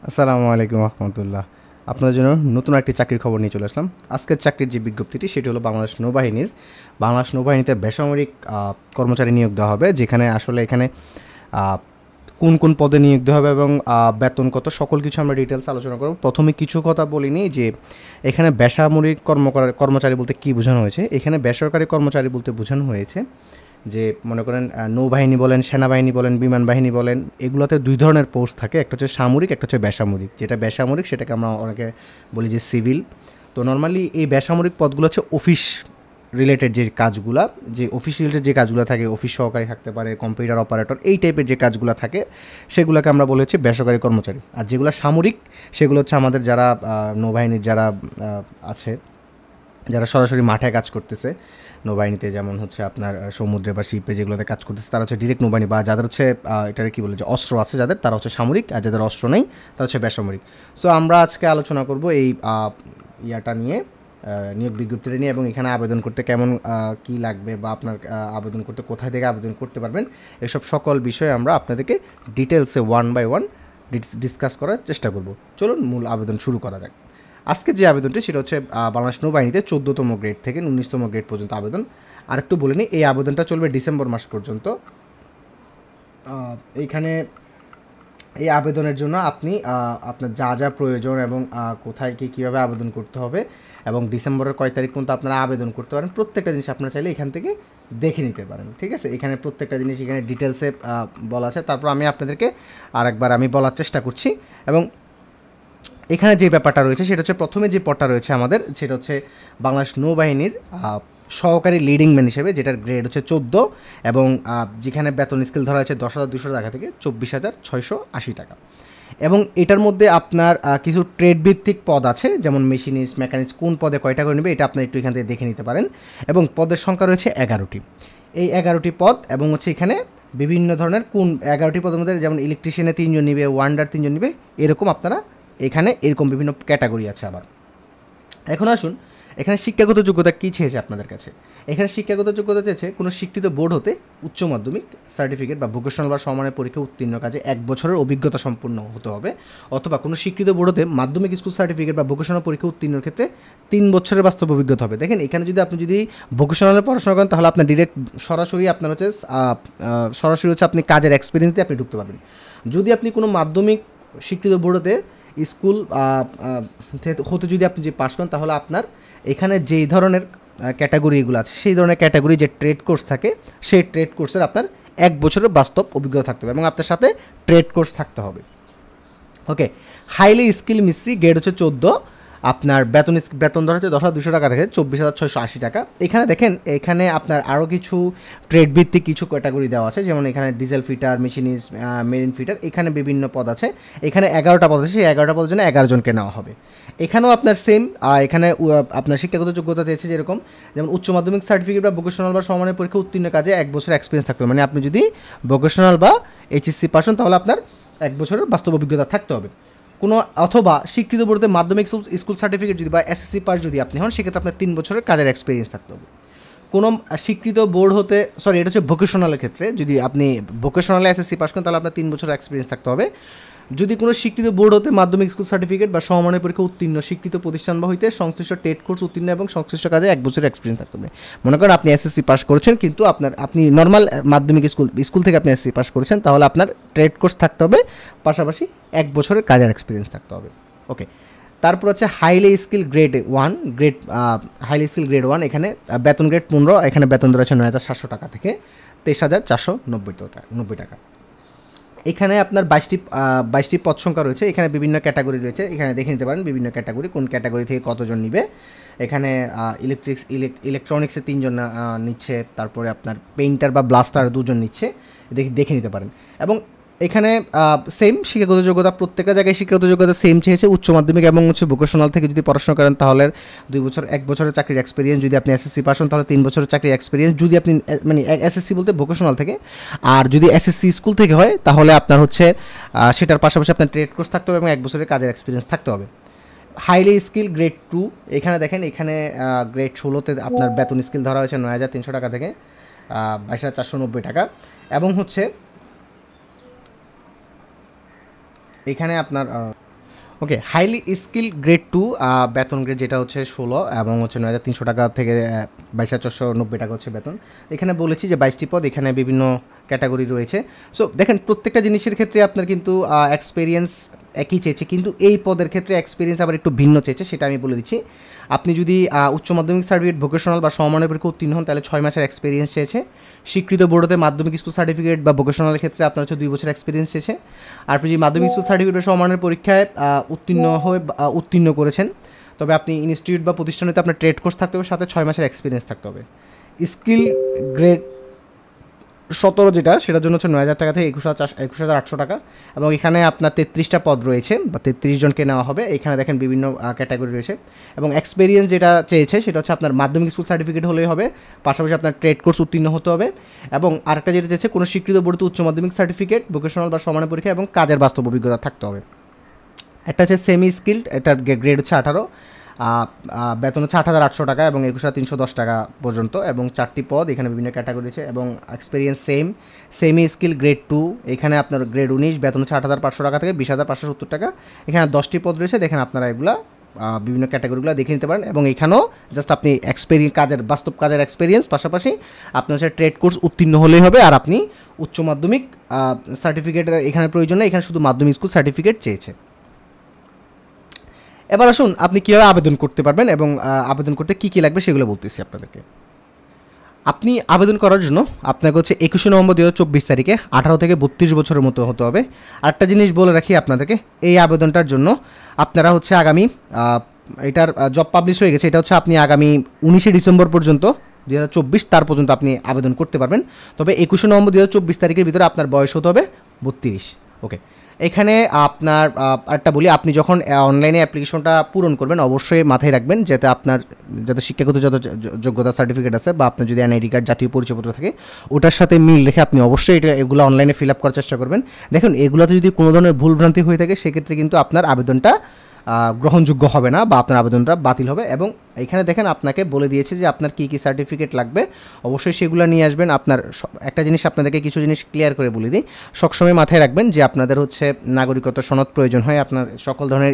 আসসালামু আলাইকুম রহমতুল্লাহ। আপনাদের জন্য নতুন একটি চাকরির খবর নিয়ে চলে আসলাম। আজকের চাকরির যে বিজ্ঞপ্তিটি সেটি হলো বাংলাদেশ নৌবাহিনীতে বেসামরিক কর্মচারী নিয়োগ দেওয়া হবে, যেখানে আসলে এখানে কোন কোন পদে নিয়োগ দেওয়া হবে এবং বেতন কত সকল কিছু আমরা ডিটেলস আলোচনা করব। প্রথমে কিছু কথা বলিনি যে এখানে বেসামরিক কর্মচারী বলতে কী বোঝানো হয়েছে। এখানে বেসরকারি কর্মচারী বলতে বোঝানো হয়েছে যে মনে করেন নৌবাহিনী বলেন, সেনাবাহিনী বলেন, বিমান বাহিনী বলেন, এগুলোতে দুই ধরনের পোস্ট থাকে, একটা হচ্ছে সামরিক, একটা হচ্ছে বেসামরিক। যেটা বেসামরিক সেটাকে আমরা অনেকে বলি যে সিভিল। তো নর্মালি এই বেসামরিক পদগুলো হচ্ছে অফিস রিলেটেড যে অফিস রিলেটেড যে কাজগুলো থাকে, অফিস সহকারী থাকতে পারে, কম্পিউটার অপারেটর, এই টাইপের যে কাজগুলো থাকে সেগুলোকে আমরা বলি হচ্ছে বেসরকারি কর্মচারী। আর যেগুলো সামরিক সেগুলো হচ্ছে আমাদের যারা নৌবাহিনীর যারা আছে, যারা সরাসরি মাঠে কাজ করতেছে নৌবাহিনীতে, যেমন হচ্ছে আপনার সমুদ্রে বা শিপে যেগুলোতে কাজ করতেছে তারা হচ্ছে ডিরেক্ট নৌবাহিনী, বা যাদের হচ্ছে এটার কী বলে যে অস্ত্র আছে যাদের, তারা হচ্ছে সামরিক, আর যাদের অস্ত্র নেই তারা হচ্ছে বেসামরিক। সো আমরা আজকে আলোচনা করব এই ইয়াটা নিয়ে, নিয়োগ বিজ্ঞপ্তিটা নিয়ে, এবং এখানে আবেদন করতে কেমন কি লাগবে, বা আপনার আবেদন করতে কোথায় থেকে আবেদন করতে পারবেন, এসব সকল বিষয়ে আমরা আপনাদেরকে ডিটেলসে ওয়ান বাই ওয়ান ডিসকাস করার চেষ্টা করব। চলুন মূল আবেদন শুরু করা যাক। আজকে যে আবেদনটি সেটা হচ্ছে বাংলাদেশ নৌবাহিনীতে 14তম গ্রেড থেকে 19তম গ্রেড পর্যন্ত আবেদন। আরেকটু বলে নিই, এই আবেদনটা চলবে ডিসেম্বর মাস পর্যন্ত। এইখানে এই আবেদনের জন্য আপনি আপনার যা যা প্রয়োজন এবং কোথায় কীভাবে আবেদন করতে হবে এবং ডিসেম্বরের কয় তারিখ পর্যন্ত আপনারা আবেদন করতে পারেন, প্রত্যেকটা জিনিস আপনারা চাইলে এখান থেকে দেখে নিতে পারেন। ঠিক আছে, এখানে প্রত্যেকটা জিনিস এখানে ডিটেলসে বলা আছে। তারপর আমি আপনাদেরকে আরেকবার বলার চেষ্টা করছি। এবং এখানে যে ব্যাপারটা রয়েছে সেটা হচ্ছে, প্রথমে যে পদটা রয়েছে আমাদের সেটা হচ্ছে বাংলাদেশ নৌবাহিনীর সহকারী লিডিং ম্যান হিসেবে, যেটার গ্রেড হচ্ছে 14, এবং যেখানে বেতন স্কেল ধরা হয়েছে 10,200 টাকা থেকে 24,680 টাকা। এবং এটার মধ্যে আপনার কিছু ট্রেড ভিত্তিক পদ আছে, যেমন মেশিনিস্ট, মেকানিক্স, কোন পদে কয়টা করে নেবে এটা আপনার একটু এখান থেকে দেখে নিতে পারেন। এবং পদের সংখ্যা রয়েছে 11টি। এই 11টি পদ, এবং হচ্ছে এখানে বিভিন্ন ধরনের কোন 11টি পদের মধ্যে, যেমন ইলেকট্রিশিয়ানে 3 জন নিবে, ওয়ান্ডার 3 জন নিবে, এরকম আপনারা এখানে এরকম বিভিন্ন ক্যাটাগরি আছে আবার। এখন আসুন, এখানে শিক্ষাগত যোগ্যতা কী চেয়েছে আপনাদের কাছে। এখানে শিক্ষাগত যোগ্যতা চেয়েছে কোনো স্বীকৃত বোর্ড হতে উচ্চ মাধ্যমিক সার্টিফিকেট বা ভোকেশনাল বা সমমানের পরীক্ষা উত্তীর্ণ কাজে 1 বছরের অভিজ্ঞতা সম্পন্ন হতে হবে, অথবা কোনো স্বীকৃত বোর্ড হতে মাধ্যমিক স্কুল সার্টিফিকেট বা ভোকেশনাল পরীক্ষা উত্তীর্ণের ক্ষেত্রে 3 বছরের বাস্তব অভিজ্ঞতা হবে। দেখেন, এখানে যদি ভোকেশনালে পড়াশোনা করেন তাহলে আপনার ডিরেক্ট সরাসরি আপনি কাজের এক্সপিরিয়েন্স দিয়ে আপনি ঢুকতে পারবেন। যদি আপনি কোনো মাধ্যমিক স্বীকৃত বোর্ড হতে স্কুল হতে যদি আপনি পাস করেন, তাহলে আপনার এখানে যেই ধরনের ক্যাটাগরিগুলো আছে সেই ধরনের ক্যাটাগরি যে ট্রেড কোর্স থাকে, সেই ট্রেড কোর্সের আপনার 1 বছরের বাস্তব অভিজ্ঞতা থাকতে হবে, এবং আপনার সাথে ট্রেড কোর্স থাকতে হবে। ওকে, হাইলি স্কিল মিস্ত্রি গ্রেড হচ্ছে 14, আপনার বেতন ধরা হচ্ছে 10,200 টাকা থেকে 24,680 টাকা। এখানে দেখেন, এখানে আপনার আরও কিছু ট্রেড ভিত্তিক কিছু ক্যাটাগরি দেওয়া আছে, যেমন এখানে diesel fitter, machinist, marine fitter, এখানে বিভিন্ন পদ আছে। এখানে 11টা পদ আছে, সেই 11টা পদের জন্য 11 জনকে নেওয়া হবে। এখানেও আপনার সেম, এখানে আপনার শিক্ষাগত যোগ্যতা চেয়েছে যেরকম, যেমন উচ্চ মাধ্যমিক সার্টিফিকেট বা ভোকেশনাল বা সমমানের পরীক্ষা উত্তীর্ণ কাজে 1 বছর এক্সপিরিয়েন্স থাকতে হবে। মানে আপনি যদি ভোকেশনাল বা এইচএসসি পাস হন তাহলে আপনার 1 বছরের বাস্তব অভিজ্ঞতা থাকতে হবে। কোনো অথবা স্বীকৃত বোর্ডে মাধ্যমিক স্কুল সার্টিফিকেট যদি বা এসএসসি পাস যদি আপনি হন, সেক্ষেত্রে আপনার 3 বছরের কাজের এক্সপিরিয়েন্স থাকতে হবে। কোনো স্বীকৃত বোর্ড হতে, সরি এটা হচ্ছে ভোকেশনালের ক্ষেত্রে, যদি আপনি ভোকেশনালে এসএসসি পাস করেন তাহলে আপনার 3 বছরের এক্সপিরিয়েন্স থাকতে হবে। যদি কোনো স্বীকৃত বোর্ড হতে মাধ্যমিক স্কুল সার্টিফিকেট বা সমমানের পরীক্ষা উত্তীর্ণ স্বীকৃত প্রতিষ্ঠান বা হইতে সংশ্লিষ্ট টেট কোর্স উত্তীর্ণ এবং সংশ্লিষ্ট কাজে 1 বছরের এক্সপিরিয়েন্স থাকতে হবে। মনে করেন আপনি এসএসসি পাস করেছেন, কিন্তু আপনি নর্মাল মাধ্যমিক স্কুল থেকে আপনি এসএসসি পাস করেছেন, তাহলে আপনার ট্রেড কোর্স থাকতে হবে, পাশাপাশি 1 বছরের কাজের এক্সপিরিয়েন্স থাকতে হবে। ওকে, তারপর হচ্ছে হাইলি স্কিল গ্রেড 1, এখানে বেতন গ্রেড 15, এখানে বেতন ধরেছে 9,700 টাকা থেকে 23,490 টাকা। এখানে আপনার 22টি পদ সংখ্যা রয়েছে, এখানে বিভিন্ন ক্যাটাগরি রয়েছে, এখানে দেখে নিতে পারেন বিভিন্ন ক্যাটাগরি, কোন ক্যাটাগরি থেকে কতজন নিবে। এখানে ইলেকট্রনিক্সে 3 জন নিচ্ছে, তারপরে আপনার পেইন্টার বা ব্লাস্টার 2 জন নিচ্ছে, দেখে নিতে পারেন। এবং এখানে সেম শিক্ষাগত যোগ্যতা, প্রত্যেকটা জায়গায় শিক্ষাগত যোগ্যতা সেম চেয়েছে, উচ্চ মাধ্যমিক এবং ভোকেশনাল থেকে যদি পড়াশোনা করেন তাহলে 2 বছর, 1 বছরের চাকরির এক্সপিরিয়েন্স, যদি আপনি এসএসসি পাস হন তাহলে 3 বছরের চাকরির এক্সপিরিয়েন্স, যদি আপনি এসএসসি বলতে ভোকেশনাল থেকে, আর যদি এসএসসি স্কুল থেকে হয় তাহলে আপনার হচ্ছে সেটার পাশাপাশি আপনার ট্রেড কোর্স থাকতে হবে এবং 1 বছরের কাজের এক্সপিরিয়েন্স থাকতে হবে। হাইলি স্কিল গ্রেড 2, এখানে দেখেন, এখানে গ্রেড 16তে আপনার বেতন স্কিল ধরা হয়েছে 9,300 টাকা থেকে 22,490 টাকা। এবং হচ্ছে এখানে আপনার ওকে, হাইলি স্কিল গ্রেড 2 বেতন গ্রেড যেটা হচ্ছে 16 এবং হচ্ছে 9,300 টাকা থেকে 22,490 টাকা হচ্ছে বেতন। এখানে বলেছি যে 22টি পদ, এখানে বিভিন্ন ক্যাটাগরি রয়েছে। সো দেখেন প্রত্যেকটা জিনিসের ক্ষেত্রে আপনার কিন্তু এক্সপিরিয়েন্স একই চেয়েছে, কিন্তু এই পদের ক্ষেত্রে এক্সপিরিয়েন্স আবার একটু ভিন্ন চেয়েছে, সেটা আমি বলে দিচ্ছি। আপনি যদি উচ্চ মাধ্যমিক সার্টিফিকেট, ভোকেশনাল বা সমমানের পরীক্ষা উত্তীর্ণ হন তাহলে 6 মাসের এক্সপিরিয়েন্স চেয়েছে। স্বীকৃত বোর্ডে মাধ্যমিক স্কুল সার্টিফিকেট বা ভোকেশনালের ক্ষেত্রে আপনার হচ্ছে 2 বছর এক্সপিরিয়েন্স চেয়েছে। আর আপনি যদি মাধ্যমিক স্কুল সার্টিফিকেট বা সমমানের পরীক্ষায় উত্তীর্ণ করেছেন, তবে আপনি ইনস্টিটিউট বা প্রতিষ্ঠানেতে আপনার ট্রেড কোর্স থাকতে হবে, সাথে 6 মাসের এক্সপিরিয়েন্স থাকতে হবে। স্কিল গ্রেড 17 যেটা, সেটার জন্য হচ্ছে 9,000 টাকা থেকে 21,800 টাকা, এবং এখানে আপনার 33টা পদ রয়েছে বা 33 জনকে নেওয়া হবে। এখানে দেখেন বিভিন্ন ক্যাটাগরি রয়েছে, এবং এক্সপিরিয়েন্স যেটা চেয়েছে সেটা হচ্ছে আপনার মাধ্যমিক স্কুল সার্টিফিকেট হলেই হবে, পাশাপাশি আপনার ট্রেড কোর্স উত্তীর্ণ হতে হবে, এবং আরেকটা যেটা চেয়েছে কোনো স্বীকৃত বোর্ডে উচ্চ মাধ্যমিক সার্টিফিকেট, ভোকেশনাল বা সমানের পরীক্ষা এবং কাজের বাস্তব অভিজ্ঞতা থাকতে হবে। একটা হচ্ছে সেমি স্কিল্ড, এটার গ্রেড হচ্ছে 18, বেতন হচ্ছে 8,800 টাকা এবং 21,310 টাকা পর্যন্ত, এবং 4টি পদ, এখানে বিভিন্ন ক্যাটাগরি আছে, এবং এক্সপিরিয়েন্স সেমি স্কিল গ্রেড 2, এখানে আপনার গ্রেড 19, বেতন হচ্ছে 8,500 টাকা থেকে 20,570 টাকা। এখানে 10টি পদ রয়েছে, দেখেন আপনারা এগুলা বিভিন্ন ক্যাটাগরিগুলো দেখে নিতে পারেন, এবং এখানেও জাস্ট আপনি বাস্তব কাজের এক্সপিরিয়েন্স, পাশাপাশি আপনার হচ্ছে ট্রেড কোর্স উত্তীর্ণ হলেই হবে। আর আপনি উচ্চ মাধ্যমিক সার্টিফিকেট এখানে প্রয়োজন নেই, এখানে শুধু মাধ্যমিক স্কুল সার্টিফিকেট চেয়েছে। এবার আসুন আপনি কীভাবে আবেদন করতে পারবেন এবং আবেদন করতে কী কী লাগবে সেগুলো বলতেছি আপনাদেরকে। আপনি আবেদন করার জন্য আপনাকে হচ্ছে 21 নভেম্বর 2024 তারিখে 18 থেকে 32 বছরের মতো হতে হবে। আরেকটা জিনিস বলে রাখি আপনাদেরকে, এই আবেদনটার জন্য আপনারা হচ্ছে আগামী এটার জব পাবলিশ হয়ে গেছে, এটা হচ্ছে আপনি আগামী 19 ডিসেম্বর পর্যন্ত 2024 তার পর্যন্ত আপনি আবেদন করতে পারবেন। তবে 21 নভেম্বর 2024 তারিখের ভিতরে আপনার বয়স হতে হবে 32। ওকে, এখানে আপনার আরেকটা বলি, আপনি যখন অনলাইনে অ্যাপ্লিকেশনটা পূরণ করবেন অবশ্যই মাথায় রাখবেন যাতে শিক্ষাগত যত যোগ্যতা সার্টিফিকেট আছে বা আপনার যদি এনআইডি কার্ড, জাতীয় পরিচয়পত্র থাকে, ওটার সাথে মিল রেখে আপনি অবশ্যই এগুলো অনলাইনে ফিল আপ করার চেষ্টা করবেন। দেখুন এগুলোতে যদি কোনো ধরনের ভুলভ্রান্তি হয়ে থাকে সেক্ষেত্রে কিন্তু আপনার আবেদনটা গ্রহণযোগ্য হবে না বা আপনার আবেদনটা বাতিল হবে। এবং এখানে দেখেন আপনাকে বলে দিয়েছে যে আপনার কী কী সার্টিফিকেট লাগবে, অবশ্যই সেগুলো নিয়ে আসবেন। আপনার একটা জিনিস আপনাদেরকে কিছু জিনিস ক্লিয়ার করে বলে দিই, সবসময় মাথায় রাখবেন যে আপনাদের হচ্ছে নাগরিকত্ব সনদ প্রয়োজন হয়, আপনার সকল ধরনের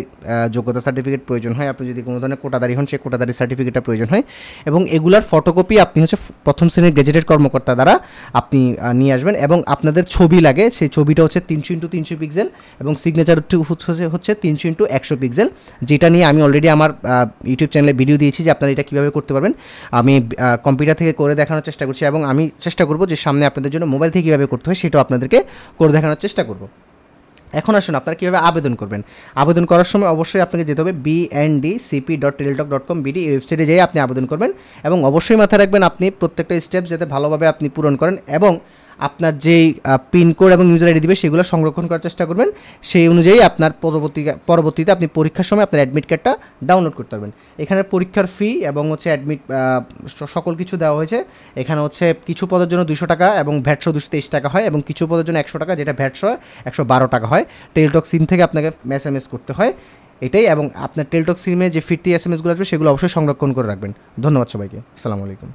যোগ্যতা সার্টিফিকেট প্রয়োজন হয়, আপনি যদি কোনো ধরনের কোটাদারি হন সেই কোটাদারি সার্টিফিকেটটা প্রয়োজন হয়, এবং এগুলার ফটোকপি আপনি হচ্ছে প্রথম শ্রেণীর গেজেটেড কর্মকর্তা দ্বারা আপনি নিয়ে আসবেন। এবং আপনাদের ছবি লাগে, সেই ছবিটা হচ্ছে 300x300 পিক্সেল, এবং সিগনেচার হচ্ছে 300x100 পিক্সেল, যেটা নিয়ে আমি অলরেডি আমার ইউটিউব চ্যানেলে ভিডিও দিয়েছি যে আপনারা এটা কীভাবে করতে পারবেন। আমি কম্পিউটার থেকে করে দেখানোর চেষ্টা করছি, এবং আমি চেষ্টা করব যে সামনে আপনাদের জন্য মোবাইল থেকে কীভাবে করতে হয় সেটাও আপনাদেরকে করে দেখানোর চেষ্টা করব। এখন আসুন আপনারা কীভাবে আবেদন করবেন। আবেদন করার সময় অবশ্যই আপনাকে যেতে হবে bndcp.teletalk.com এই ওয়েবসাইটে যেয়ে আপনি আবেদন করবেন, এবং অবশ্যই মাথায় রাখবেন আপনি প্রত্যেকটা স্টেপ যাতে ভালোভাবে আপনি পূরণ করেন, এবং আপনার যেই পিনকোড এবং ইউজার আইডি দিবে সেগুলো সংরক্ষণ করার চেষ্টা করবেন। সেই অনুযায়ী আপনার পরবর্তীতে আপনি পরীক্ষার সময় আপনার অ্যাডমিট কার্ডটা ডাউনলোড করতে পারবেন। এখানে পরীক্ষার ফি এবং হচ্ছে সকল কিছু দেওয়া হয়েছে। এখানে হচ্ছে কিছু পদের জন্য 200 টাকা এবং ভ্যাট সহ 223 টাকা হয়, এবং কিছু পদের জন্য 100 টাকা, যেটা ভ্যাট সহ 112 টাকা হয়। টেলিটক সিম থেকে আপনাকে SMS করতে হয় এটাই, এবং আপনার টেলিটক সিমে যে ফিরতি SMS গুলো আসবে সেগুলো অবশ্যই সংরক্ষণ করে রাখবেন। ধন্যবাদ সবাইকে, আসসালামু আলাইকুম।